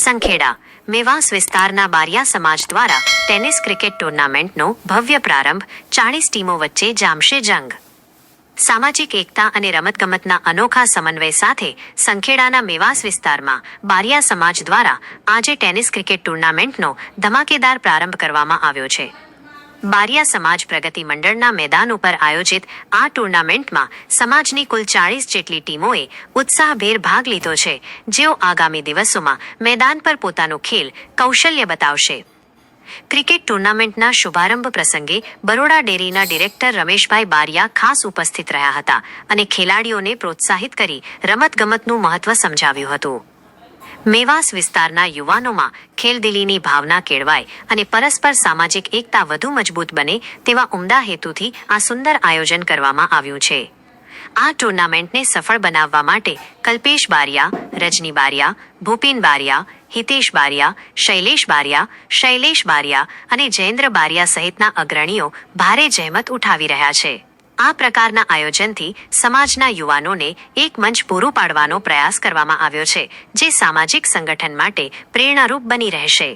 સંખેડા મેવાસ વિસ્તારના બારિયા સમાજ દ્વારા ટેનિસ ક્રિકેટ ટુર્નામેન્ટનો ભવ્ય પ્રારંભ 40 ટીમો વચ્ચે જામશે જંગ. સામાજિક એકતા અને રમતગમતના અનોખા સમન્વય સાથે સંખેડાના મેવાસ વિસ્તારમાં બારિયા સમાજ દ્વારા આજે ટેનિસ ક્રિકેટ ટુર્નામેન્ટનો ધમાકેદાર પ્રારંભ કરવામાં આવ્યો છે. બારિયા સમાજ પ્રગતિ મંડળના મેદાન ઉપર આયોજિત આ ટુર્નામેન્ટમાં સમાજની કુલ 40 જેટલી ટીમોએ ઉત્સાહભેર ભાગ લીધો છે, જેઓ આગામી દિવસોમાં મેદાન પર પોતાનું ખેલ કૌશલ્ય બતાવશે. ક્રિકેટ ટુર્નામેન્ટના શુભારંભ પ્રસંગે બરોડા ડેરીના ડિરેક્ટર રમેશભાઈ બારિયા ખાસ ઉપસ્થિત રહ્યા હતા અને ખેલાડીઓને પ્રોત્સાહિત કરી રમતગમતનું મહત્વ સમજાવ્યું હતું. મેવાસ વિસ્તારના યુવાનોમાં ખેલદિલીની ભાવના કેળવાય અને પરસ્પર સામાજિક એકતા વધુ મજબૂત બને તેવા ઉમદા હેતુથી આ સુંદર આયોજન કરવામાં આવ્યું છે. આ ટુર્નામેન્ટને સફળ બનાવવા માટે કલ્પેશ બારિયા, રજની બારિયા, ભૂપિન બારિયા, હિતેશ બારિયા, શૈલેષ બારિયા અને જયેન્દ્ર બારિયા સહિતના અગ્રણીઓ ભારે જહેમત ઉઠાવી રહ્યા છે. આ પ્રકારના આયોજનથી સમાજના યુવાનોને એક મંચ પૂરું પાડવાનો પ્રયાસ કરવામાં આવ્યો છે, જે સામાજિક સંગઠન માટે પ્રેરણારૂપ બની રહેશે.